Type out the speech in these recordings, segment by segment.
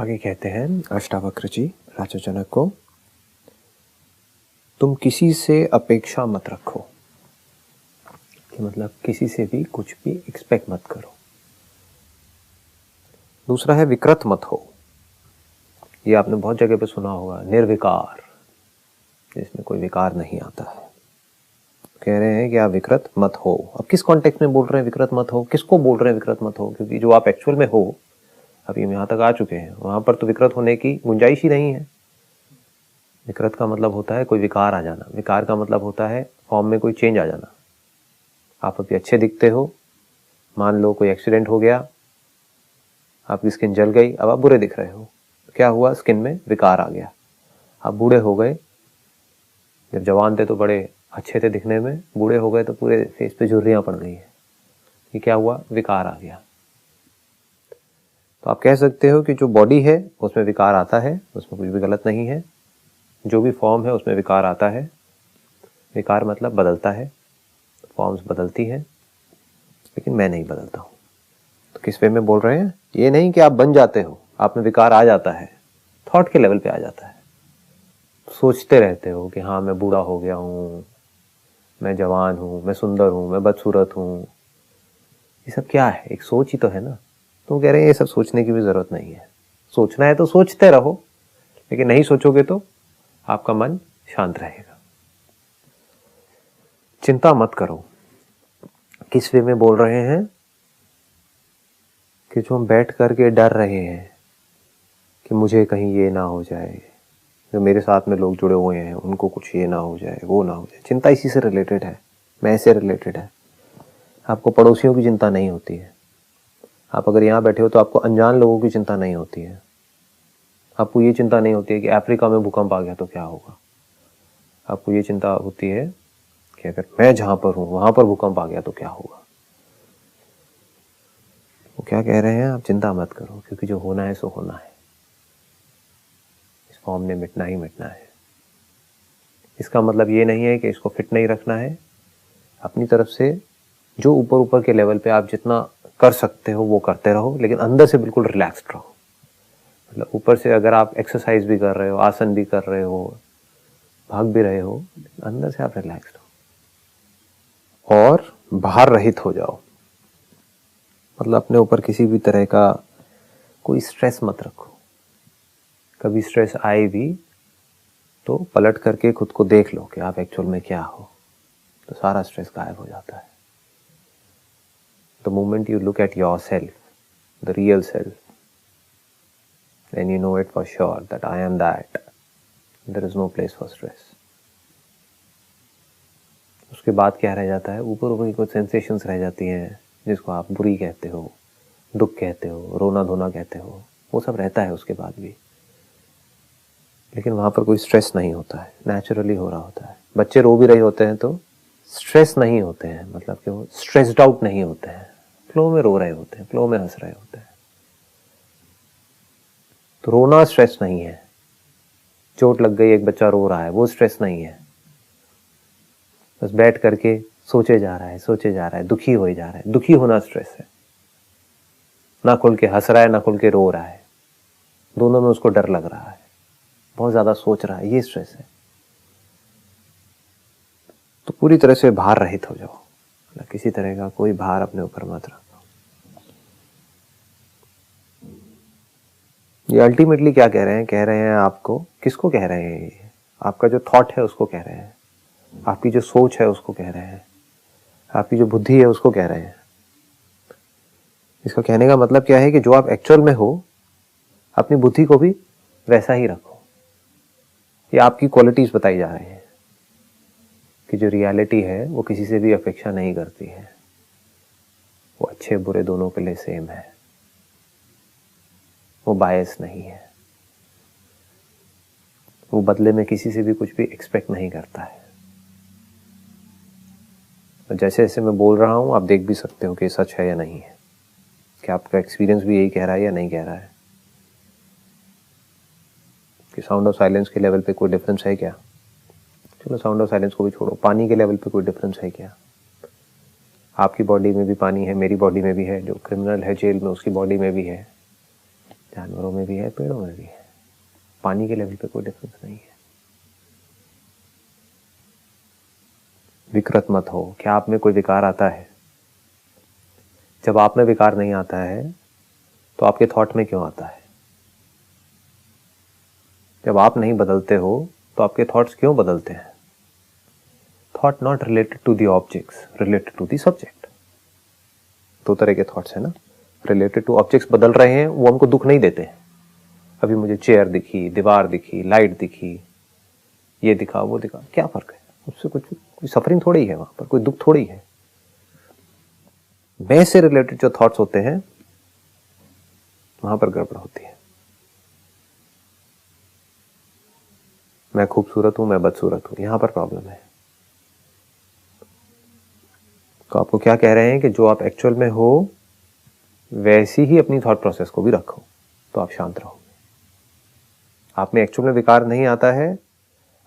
आगे कहते हैं अष्टावक्र जी राजा जनक को, तुम किसी से अपेक्षा मत रखो, कि मतलब किसी से भी कुछ भी एक्सपेक्ट मत करो। दूसरा है विकृत मत हो। ये आपने बहुत जगह पे सुना होगा, निर्विकार, जिसमें कोई विकार नहीं आता है। कह रहे हैं कि आप विकृत मत हो। अब किस कॉन्टेक्स्ट में बोल रहे हैं विकृत मत हो, किसको बोल रहे हैं विकृत मत हो? क्योंकि जो आप एक्चुअल में हो, अभी हम यहाँ तक आ चुके हैं, वहां पर तो विकृत होने की गुंजाइश ही नहीं है। विकृत का मतलब होता है कोई विकार आ जाना। विकार का मतलब होता है फॉर्म में कोई चेंज आ जाना। आप अभी अच्छे दिखते हो, मान लो कोई एक्सीडेंट हो गया, आपकी स्किन जल गई, अब आप बुरे दिख रहे हो। क्या हुआ? स्किन में विकार आ गया। आप बूढ़े हो गए, जब जवान थे तो बड़े अच्छे थे दिखने में, बूढ़े हो गए तो पूरे फेस पे झुर्रियां पड़ गई है। ये क्या हुआ? विकार आ गया। तो आप कह सकते हो कि जो बॉडी है उसमें विकार आता है, उसमें कुछ भी गलत नहीं है। जो भी फॉर्म है उसमें विकार आता है। विकार मतलब बदलता है, फॉर्म्स बदलती है, लेकिन मैं नहीं बदलता हूँ। तो किस वे में बोल रहे हैं? ये नहीं कि आप बन जाते हो, आप में विकार आ जाता है, थॉट के लेवल पे आ जाता है। सोचते रहते हो कि हाँ मैं बूढ़ा हो गया हूँ, मैं जवान हूँ, मैं सुंदर हूँ, मैं बदसूरत हूँ। ये सब क्या है? एक सोच ही तो है ना। तो कह रहे हैं ये सब सोचने की भी जरूरत नहीं है। सोचना है तो सोचते रहो, लेकिन नहीं सोचोगे तो आपका मन शांत रहेगा। चिंता मत करो। किस वे में बोल रहे हैं? कि जो हम बैठ करके डर रहे हैं कि मुझे कहीं ये ना हो जाए, जो मेरे साथ में लोग जुड़े हुए हैं उनको कुछ ये ना हो जाए, वो ना हो जाए। चिंता इसी से रिलेटेड है, मैं से रिलेटेड है। आपको पड़ोसियों की चिंता नहीं होती है। आप अगर यहाँ बैठे हो तो आपको अनजान लोगों की चिंता नहीं होती है। आपको ये चिंता नहीं होती है कि अफ्रीका में भूकंप आ गया तो क्या होगा। आपको ये चिंता होती है कि अगर मैं जहां पर हूं वहां पर भूकंप आ गया तो क्या होगा। वो क्या कह रहे हैं? आप चिंता मत करो, क्योंकि जो होना है सो होना है। इस फॉर्म ने मिटना ही मिटना है। इसका मतलब ये नहीं है कि इसको फिट नहीं रखना है। अपनी तरफ से जो ऊपर ऊपर के लेवल पे आप जितना कर सकते हो वो करते रहो, लेकिन अंदर से बिल्कुल रिलैक्स्ड रहो। मतलब ऊपर से अगर आप एक्सरसाइज भी कर रहे हो, आसन भी कर रहे हो, भाग भी रहे हो, अंदर से आप रिलैक्स्ड हो और भार रहित हो जाओ। मतलब अपने ऊपर किसी भी तरह का कोई स्ट्रेस मत रखो। कभी स्ट्रेस आए भी तो पलट करके खुद को देख लो कि आप एक्चुअल में क्या हो, तो सारा स्ट्रेस गायब हो जाता है। The moment you look at yourself, the real self, then you know it for sure that I am that. There is no place for stress. उसके बाद क्या रह जाता है? ऊपर ऊपर की कुछ सेंसेशंस रह जाती हैं, जिसको आप बुरी कहते हो, दुख कहते हो, रोना धोना कहते हो। वो सब रहता है उसके बाद भी, लेकिन वहां पर कोई स्ट्रेस नहीं होता है, नेचुरली हो रहा होता है। बच्चे रो भी रहे होते हैं तो स्ट्रेस नहीं होते हैं, मतलब कि वो स्ट्रेस्ड आउट नहीं होते हैं, फ्लो में रो रहे होते हैं, फ्लो में हंस रहे होते हैं। तो रोना स्ट्रेस नहीं है। चोट लग गई, एक बच्चा रो रहा है, वो स्ट्रेस नहीं है। बस बैठ करके सोचे जा रहा है, सोचे जा रहा है, दुखी हो जा रहा है। दुखी होना स्ट्रेस है। ना खुल के हंस रहा है, ना खुल के रो रहा है, दोनों में उसको डर लग रहा है, बहुत ज्यादा सोच रहा है, ये स्ट्रेस है। तो पूरी तरह से भार रहित हो जाओ। किसी तरह का कोई भार अपने ऊपर मत रखो। ये अल्टीमेटली क्या कह रहे हैं? कह रहे हैं आपको, किसको कह रहे हैं? ये आपका जो थॉट है उसको कह रहे हैं, आपकी जो सोच है उसको कह रहे हैं, आपकी जो बुद्धि है उसको कह रहे हैं। इसका कहने का मतलब क्या है कि जो आप एक्चुअल में हो, अपनी बुद्धि को भी वैसा ही रखो। ये आपकी क्वालिटीज बताई जा रही है कि जो रियलिटी है वो किसी से भी अपेक्षा नहीं करती है। वो अच्छे बुरे दोनों के लिए सेम है। वो बायस नहीं है। वो बदले में किसी से भी कुछ भी एक्सपेक्ट नहीं करता है। और जैसे जैसे मैं बोल रहा हूं, आप देख भी सकते हो कि सच है या नहीं है, कि आपका एक्सपीरियंस भी यही कह रहा है या नहीं कह रहा है। कि साउंड ऑफ साइलेंस के लेवल पे कोई डिफरेंस है क्या? चलो साउंड ऑफ साइलेंस को भी छोड़ो, पानी के लेवल पे कोई डिफरेंस है क्या? आपकी बॉडी में भी पानी है, मेरी बॉडी में भी है। जो क्रिमिनल है जेल में, उसकी बॉडी में भी है। जानवरों में भी है, पेड़ों में भी है, पानी के लेवल पे कोई डिफरेंस नहीं है। विकृत मत हो। क्या आप में कोई विकार आता है? जब आप में विकार नहीं आता है तो आपके थॉट में क्यों आता है? जब आप नहीं बदलते हो तो आपके थॉट्स क्यों बदलते हैं? Thought not related to the objects, related to the subject. दो तरह के थॉट्स है ना। रिलेटेड टू ऑब्जेक्ट्स बदल रहे हैं, वो हमको दुख नहीं देते हैं। अभी मुझे चेयर दिखी, दीवार दिखी, लाइट दिखी, ये दिखा, वो दिखा, क्या फर्क है उससे? कुछ कोई सफरिंग थोड़ी है, वहां पर कोई दुख थोड़ी है। मैं से रिलेटेड जो थॉट्स होते हैं वहां पर गड़बड़ होती है। मैं खूबसूरत हूं, मैं बदसूरत हूं, यहां पर प्रॉब्लम है। तो आपको क्या कह रहे हैं कि जो आप एक्चुअल में हो वैसी ही अपनी थॉट प्रोसेस को भी रखो, तो आप शांत रहोगे। आप में एक्चुअल में विकार नहीं आता है,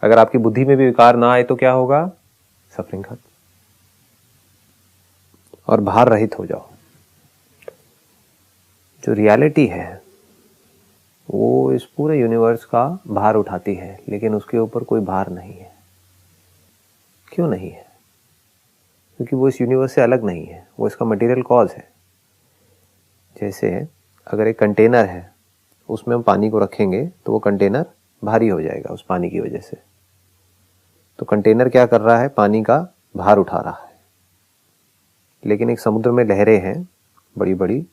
अगर आपकी बुद्धि में भी विकार ना आए तो क्या होगा? सफरिंग खत्म, और भार रहित हो जाओ। जो रियलिटी है वो इस पूरे यूनिवर्स का भार उठाती है, लेकिन उसके ऊपर कोई भार नहीं है। क्यों नहीं है? क्योंकि वो इस यूनिवर्स से अलग नहीं है, वो इसका मटेरियल कॉज है। जैसे अगर एक कंटेनर है, उसमें हम पानी को रखेंगे तो वो कंटेनर भारी हो जाएगा उस पानी की वजह से। तो कंटेनर क्या कर रहा है? पानी का भार उठा रहा है। लेकिन एक समुद्र में लहरें हैं बड़ी बड़ी,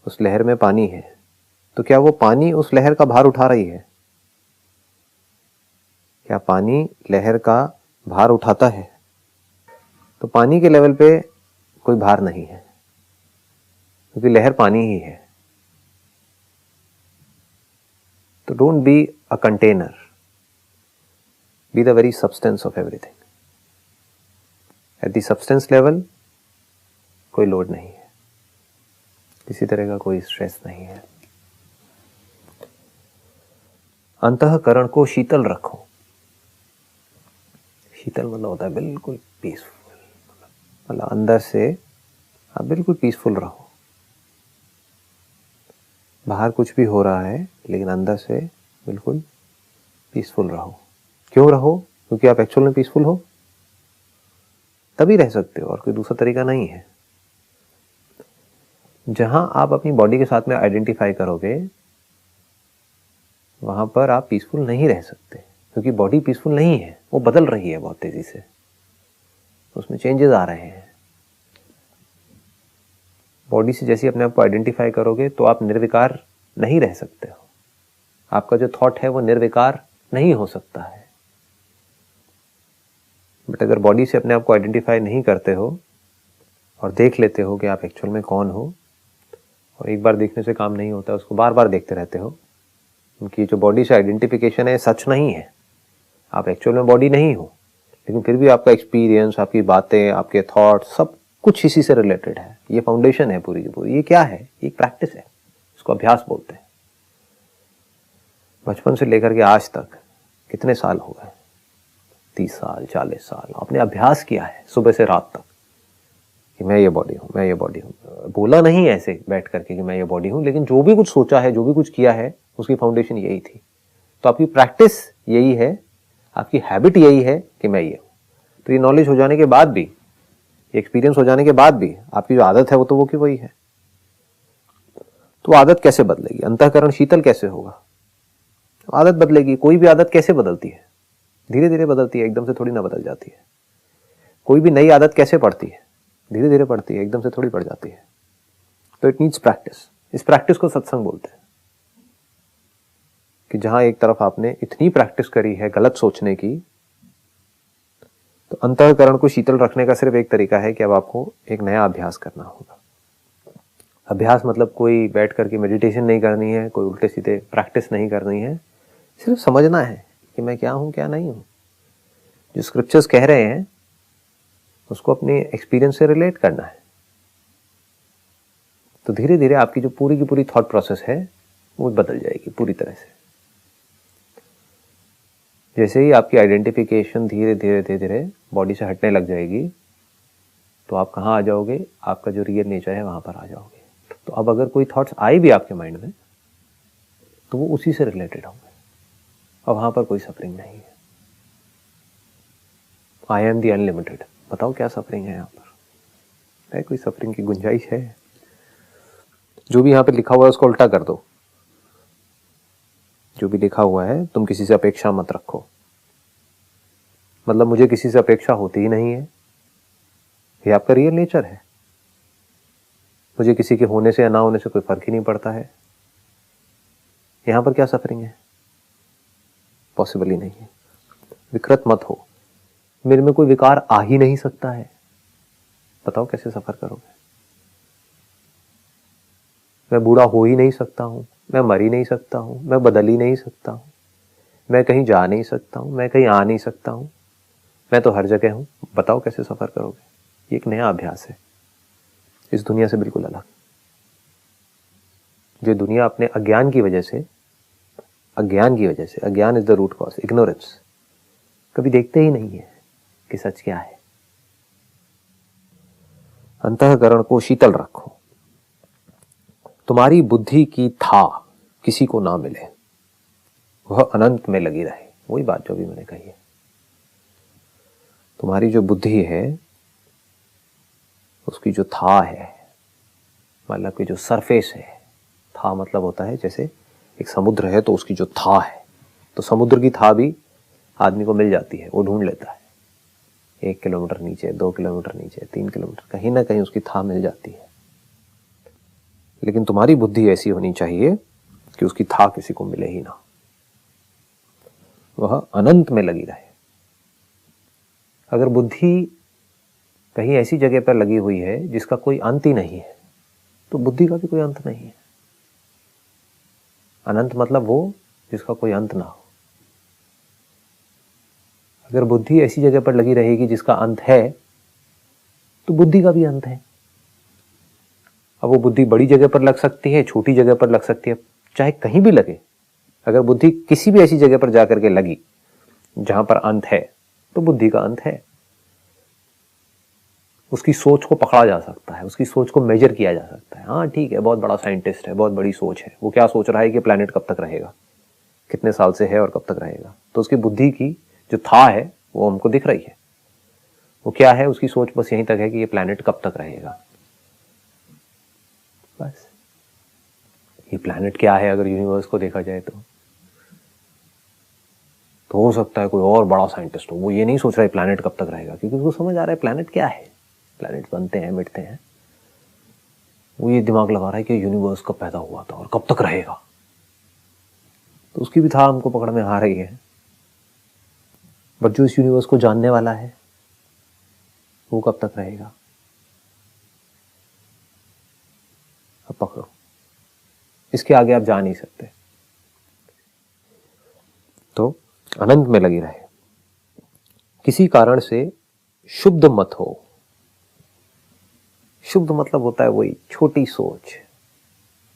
उस लहर में पानी है, तो क्या वो पानी उस लहर का भार उठा रही है? क्या पानी लहर का भार उठाता है? तो पानी के लेवल पे कोई भार नहीं है, क्योंकि लहर पानी ही है। तो don't be a container, be the very substance of everything. At the substance level कोई लोड नहीं है, किसी तरह का कोई स्ट्रेस नहीं है। अंतःकरण को शीतल रखो। शीतल मतलब होता है बिल्कुल पीसफुल, मतलब अंदर से आप बिल्कुल पीसफुल रहो। बाहर कुछ भी हो रहा है लेकिन अंदर से बिल्कुल पीसफुल रहो। क्यों रहो? क्योंकि आप एक्चुअल में पीसफुल हो, तभी रह सकते हो, और कोई दूसरा तरीका नहीं है। जहां आप अपनी बॉडी के साथ में आइडेंटिफाई करोगे वहां पर आप पीसफुल नहीं रह सकते, क्योंकि बॉडी पीसफुल नहीं है, वो बदल रही है बहुत तेजी से, उसमें चेंजेस आ रहे हैं। बॉडी से जैसे अपने आप को आइडेंटिफाई करोगे तो आप निर्विकार नहीं रह सकते हो। आपका जो थॉट है वो निर्विकार नहीं हो सकता है। बट अगर बॉडी से अपने आप को आइडेंटिफाई नहीं करते हो और देख लेते हो कि आप एक्चुअल में कौन हो, और एक बार देखने से काम नहीं होता, उसको बार बार देखते रहते हो, उनकी जो बॉडी से आइडेंटिफिकेशन है सच नहीं है, आप एक्चुअल में बॉडी नहीं हो, लेकिन फिर भी आपका एक्सपीरियंस, आपकी बातें, आपके थॉट्स सब कुछ इसी से रिलेटेड है। ये फाउंडेशन है पूरी की पूरी। ये क्या है? ये एक प्रैक्टिस है, इसको अभ्यास बोलते हैं। बचपन से लेकर के आज तक कितने साल हो गए? 30 साल, 40 साल आपने अभ्यास किया है सुबह से रात तक कि मैं ये बॉडी हूं, मैं ये बॉडी हूं। बोला नहीं ऐसे बैठ करके कि मैं ये बॉडी हूं, लेकिन जो भी कुछ सोचा है, जो भी कुछ किया है, उसकी फाउंडेशन यही थी। तो आपकी प्रैक्टिस यही है, आपकी हैबिट यही है कि मैं ये हूं। तो ये नॉलेज हो जाने के बाद भी, एक्सपीरियंस हो जाने के बाद भी आपकी जो आदत है वो तो वो की वही है। तो आदत कैसे बदलेगी? अंतःकरण शीतल कैसे होगा? आदत बदलेगी। कोई भी आदत कैसे बदलती है? धीरे धीरे बदलती है, एकदम से थोड़ी ना बदल जाती है। कोई भी नई आदत कैसे पड़ती है? धीरे धीरे पड़ती है, एकदम से थोड़ी पड़ जाती है। तो इट नीड्स प्रैक्टिस। इस प्रैक्टिस को सत्संग बोलते हैं, कि जहां एक तरफ आपने इतनी प्रैक्टिस करी है गलत सोचने की, तो अंतःकरण को शीतल रखने का सिर्फ एक तरीका है कि अब आपको एक नया अभ्यास करना होगा। अभ्यास मतलब कोई बैठ करके मेडिटेशन नहीं करनी है, कोई उल्टे सीधे प्रैक्टिस नहीं करनी है, सिर्फ समझना है कि मैं क्या हूं, क्या नहीं हूं। जो स्क्रिप्चर्स कह रहे हैं उसको अपने एक्सपीरियंस से रिलेट करना है। तो धीरे धीरे आपकी जो पूरी की पूरी थॉट प्रोसेस है वो बदल जाएगी पूरी तरह से। जैसे ही आपकी आइडेंटिफिकेशन धीरे धीरे धीरे धीरे बॉडी से हटने लग जाएगी, तो आप कहाँ आ जाओगे? आपका जो रियल नेचर है वहां पर आ जाओगे। तो अब अगर कोई थॉट्स आए भी आपके माइंड में, तो वो उसी से रिलेटेड होंगे, और वहां पर कोई सफरिंग नहीं है। आई एम दी अनलिमिटेड, बताओ क्या सफरिंग है यहाँ पर? है कोई सफरिंग की गुंजाइश है? जो भी यहाँ पे लिखा हुआ है उसको उल्टा कर दो। जो भी लिखा हुआ है, तुम किसी से अपेक्षा मत रखो, मतलब मुझे किसी से अपेक्षा होती ही नहीं है, ये आपका रियल नेचर है। मुझे किसी के होने से या ना होने से कोई फर्क ही नहीं पड़ता है। यहां पर क्या सफरिंग है? पॉसिबल ही नहीं है। विकृत मत हो, मेरे में कोई विकार आ ही नहीं सकता है, बताओ कैसे सफर करोगे? मैं बूढ़ा हो ही नहीं सकता हूं, मैं मर ही नहीं सकता हूं, मैं बदल ही नहीं सकता हूं, मैं कहीं जा नहीं सकता हूं, मैं कहीं आ नहीं सकता हूं, मैं तो हर जगह हूं, बताओ कैसे सफर करोगे? ये एक नया अभ्यास है, इस दुनिया से बिल्कुल अलग। जो दुनिया अपने अज्ञान की वजह से, अज्ञान is the root cause, ignorance, कभी देखते ही नहीं है कि सच क्या है। अंतःकरण को शीतल रखो, तुम्हारी बुद्धि की था किसी को ना मिले, वह अनंत में लगी रहे। वही बात जो भी मैंने कही है, तुम्हारी जो बुद्धि है उसकी जो था है, मतलब कि जो सरफेस है, था मतलब होता है जैसे एक समुद्र है तो उसकी जो था है, तो समुद्र की था भी आदमी को मिल जाती है, वो ढूंढ लेता है। 1 किलोमीटर नीचे, 2 किलोमीटर नीचे, 3 किलोमीटर, कहीं ना कहीं उसकी था मिल जाती है। लेकिन तुम्हारी बुद्धि ऐसी होनी चाहिए कि उसकी था किसी को मिले ही ना, वह अनंत में लगी रहे। अगर बुद्धि कहीं ऐसी जगह पर लगी हुई है जिसका कोई अंत ही नहीं है, तो बुद्धि का भी कोई अंत नहीं है। अनंत मतलब वो जिसका कोई अंत ना हो। अगर बुद्धि ऐसी जगह पर लगी रहेगी जिसका अंत है, तो बुद्धि का भी अंत है। अब वो बुद्धि बड़ी जगह पर लग सकती है, छोटी जगह पर लग सकती है, चाहे कहीं भी लगे। अगर बुद्धि किसी भी ऐसी जगह पर जाकर के लगी जहां पर अंत है, तो बुद्धि का अंत है। उसकी सोच को पकड़ा जा सकता है, उसकी सोच को मेजर किया जा सकता है। हाँ ठीक है, बहुत बड़ा साइंटिस्ट है, बहुत बड़ी सोच है, वो क्या सोच रहा है कि प्लैनेट कब तक रहेगा, कितने साल से है और कब तक रहेगा, तो उसकी बुद्धि की जो था है वो हमको दिख रही है। वो क्या है, उसकी सोच बस यहीं तक है कि ये प्लैनेट कब तक रहेगा, बस। ये प्लैनेट क्या है अगर यूनिवर्स को देखा जाए तो हो सकता है कोई और बड़ा साइंटिस्ट हो, वो ये नहीं सोच रहा है प्लैनेट कब तक रहेगा, क्योंकि उसको समझ आ रहा है प्लैनेट क्या है, प्लैनेट बनते हैं मिटते हैं। वो ये दिमाग लगा रहा है कि यूनिवर्स कब पैदा हुआ था और कब तक रहेगा, तो उसकी भी था हमको पकड़ में आ रही है। बट जो इस यूनिवर्स को जानने वाला है वो कब तक रहेगा, अब पकड़ो, इसके आगे आप जा नहीं सकते। तो अनंत में लगी रहे, किसी कारण से शुद्ध मत हो। शुद्ध मतलब होता है वही छोटी सोच,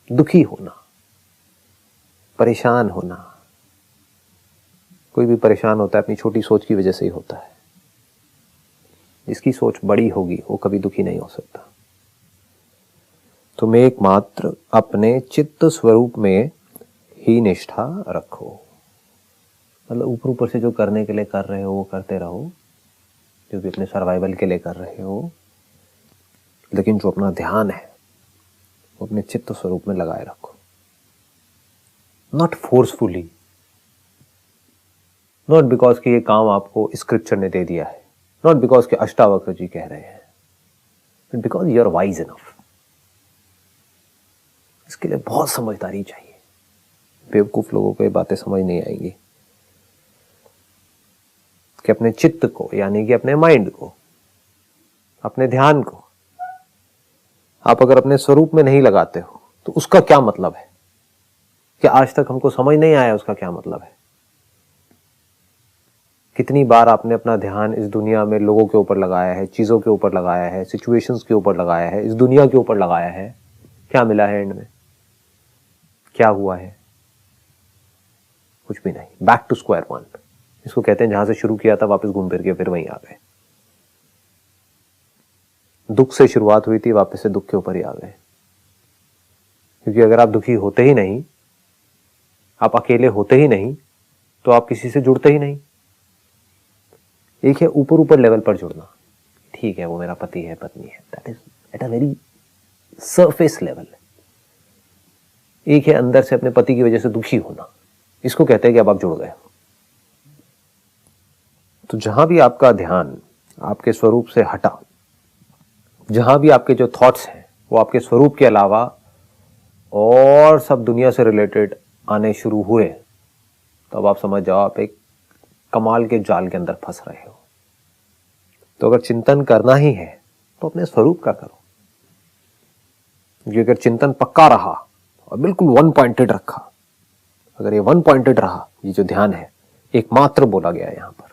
दुखी होना, परेशान होना। कोई भी परेशान होता है अपनी छोटी सोच की वजह से ही होता है। जिसकी सोच बड़ी होगी वो कभी दुखी नहीं हो सकता। तुम एकमात्र अपने चित्त स्वरूप में ही निष्ठा रखो, मतलब ऊपर ऊपर से जो करने के लिए कर रहे हो वो करते रहो, जो भी अपने सर्वाइवल के लिए कर रहे हो, लेकिन जो अपना ध्यान है वो अपने चित्त स्वरूप में लगाए रखो। नॉट फोर्सफुली, नॉट बिकॉज कि ये काम आपको स्क्रिप्चर ने दे दिया है, नॉट बिकॉज कि अष्टावक्र जी कह रहे हैं, but because you are wise enough. इसके लिए बहुत समझदारी चाहिए। बेवकूफ लोगों को ये बातें समझ नहीं आएंगी कि अपने चित्त को, यानी कि अपने माइंड को, अपने ध्यान को आप अगर अपने स्वरूप में नहीं लगाते हो तो उसका क्या मतलब है, कि आज तक हमको समझ नहीं आया उसका क्या मतलब है। कितनी बार आपने अपना ध्यान इस दुनिया में लोगों के ऊपर लगाया है, चीजों के ऊपर लगाया है, सिचुएशंस के ऊपर लगाया है, इस दुनिया के ऊपर लगाया है, क्या मिला है एंड में, क्या हुआ है? कुछ भी नहीं। बैक टू स्क्वायर वन, इसको कहते हैं। जहां से शुरू किया था वापस घूम फिर के फिर वहीं आ गए। दुख से शुरुआत हुई थी, वापस से दुख के ऊपर ही आ गए। क्योंकि अगर आप दुखी होते ही नहीं आप अकेले होते ही नहीं तो आप किसी से जुड़ते ही नहीं। एक है ऊपर ऊपर लेवल पर जुड़ना, ठीक है वो मेरा पति है पत्नी है, that is at a very surface level. एक है अंदर से अपने पति की वजह से दुखी होना, इसको कहते हैं कि अब आप जुड़ गए। तो जहां भी आपका ध्यान आपके स्वरूप से हटा, जहां भी आपके जो थॉट्स हैं वो आपके स्वरूप के अलावा और सब दुनिया से रिलेटेड आने शुरू हुए, तो अब आप समझ जाओ आप एक कमाल के जाल के अंदर फंस रहे हो। तो अगर चिंतन करना ही है तो अपने स्वरूप का करो। क्योंकि अगर चिंतन पक्का रहा और बिल्कुल वन पॉइंटेड रखा, अगर ये वन पॉइंटेड रहा, ये जो ध्यान है एकमात्र बोला गया है यहां पर,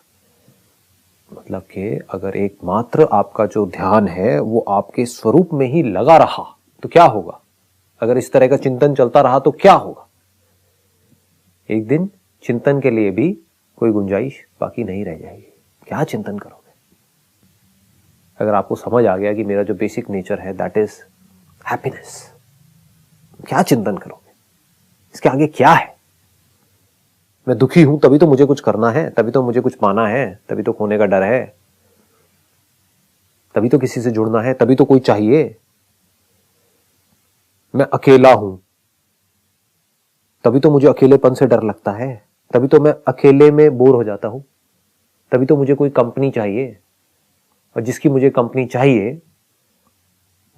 मतलब कि अगर एकमात्र आपका जो ध्यान है वो आपके स्वरूप में ही लगा रहा तो क्या होगा? अगर इस तरह का चिंतन चलता रहा तो क्या होगा? एक दिन चिंतन के लिए भी कोई गुंजाइश बाकी नहीं रह जाएगी। क्या चिंतन करोगे? अगर आपको समझ आ गया कि मेरा जो बेसिक नेचर है दैट इज हैप्पीनेस, क्या चिंतन करोगे? इसके आगे क्या है? मैं दुखी हूं तभी तो मुझे कुछ करना है, तभी तो मुझे कुछ पाना है, तभी तो खोने का डर है, तभी तो किसी से जुड़ना है, तभी तो कोई चाहिए। मैं अकेला हूं तभी तो मुझे अकेलेपन से डर लगता है, तभी तो मैं अकेले में बोर हो जाता हूं, तभी तो मुझे कोई कंपनी चाहिए, और जिसकी मुझे कंपनी चाहिए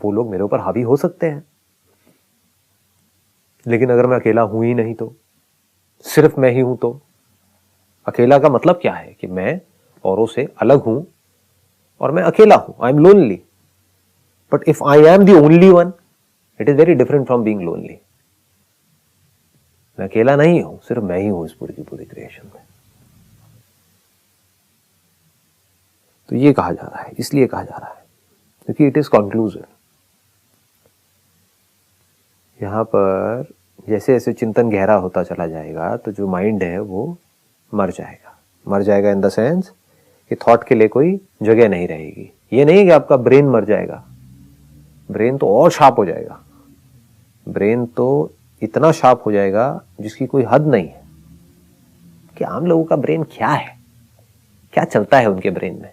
वो लोग मेरे ऊपर हावी हो सकते हैं। लेकिन अगर मैं अकेला हूं ही नहीं तो, सिर्फ मैं ही हूं तो, अकेला का मतलब क्या है कि मैं औरों से अलग हूं और मैं अकेला हूं, I am lonely. But if I am the only one, it is very different from being lonely. मैं अकेला नहीं हूं, सिर्फ मैं ही हूं इस पूरी की पूरी क्रिएशन में। तो ये कहा जा रहा है, इसलिए कहा जा रहा है क्योंकि इट इज कंक्लूसिव। यहां पर जैसे जैसे चिंतन गहरा होता चला जाएगा तो जो माइंड है वो मर जाएगा। मर जाएगा इन द सेंस कि थॉट के लिए कोई जगह नहीं रहेगी। ये नहीं कि आपका ब्रेन मर जाएगा, ब्रेन तो और शार्प हो जाएगा। ब्रेन तो इतना शार्प हो जाएगा जिसकी कोई हद नहीं है। कि आम लोगों का ब्रेन क्या है, क्या चलता है उनके ब्रेन में?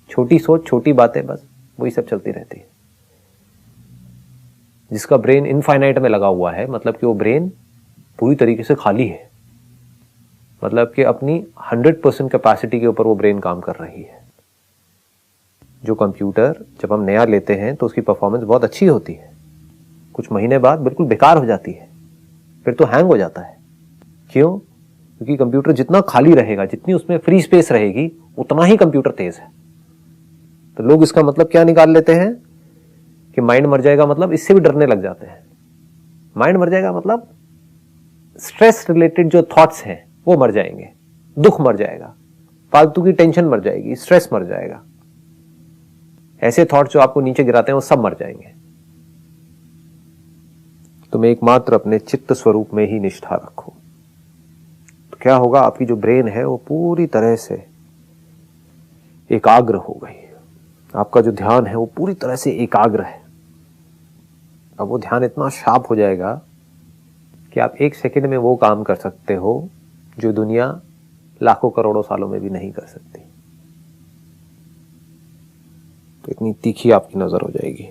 छोटी सोच, छोटी बातें, बस वही सब चलती रहती है। जिसका ब्रेन इनफाइनाइट में लगा हुआ है, मतलब कि वो ब्रेन पूरी तरीके से खाली है, मतलब कि अपनी 100% कैपेसिटी के ऊपर वो ब्रेन काम कर रही है। जो कंप्यूटर जब हम नया लेते हैं तो उसकी परफॉर्मेंस बहुत अच्छी होती है, कुछ महीने बाद बिल्कुल बेकार हो जाती है, फिर तो हैंग हो जाता है। क्यों? क्योंकि कंप्यूटर जितना खाली रहेगा, जितनी उसमें फ्री स्पेस रहेगी, उतना ही कंप्यूटर तेज है। तो लोग इसका मतलब क्या निकाल लेते हैं कि माइंड मर जाएगा, मतलब इससे भी डरने लग जाते हैं। माइंड मर जाएगा मतलब स्ट्रेस रिलेटेड जो थॉट्स हैं वो मर जाएंगे, दुख मर जाएगा, फालतू की टेंशन मर जाएगी, स्ट्रेस मर जाएगा। ऐसे थॉट जो आपको नीचे गिराते हैं वो सब मर जाएंगे। तुम एकमात्र अपने चित्त स्वरूप में ही निष्ठा रखो। तो क्या होगा? आपकी जो ब्रेन है वो पूरी तरह से एकाग्र हो गई। आपका जो ध्यान है वो पूरी तरह से एकाग्र है। अब वो ध्यान इतना शार्प हो जाएगा कि आप एक सेकंड में वो काम कर सकते हो जो दुनिया लाखों करोड़ों सालों में भी नहीं कर सकती। तो इतनी तीखी आपकी नजर हो जाएगी।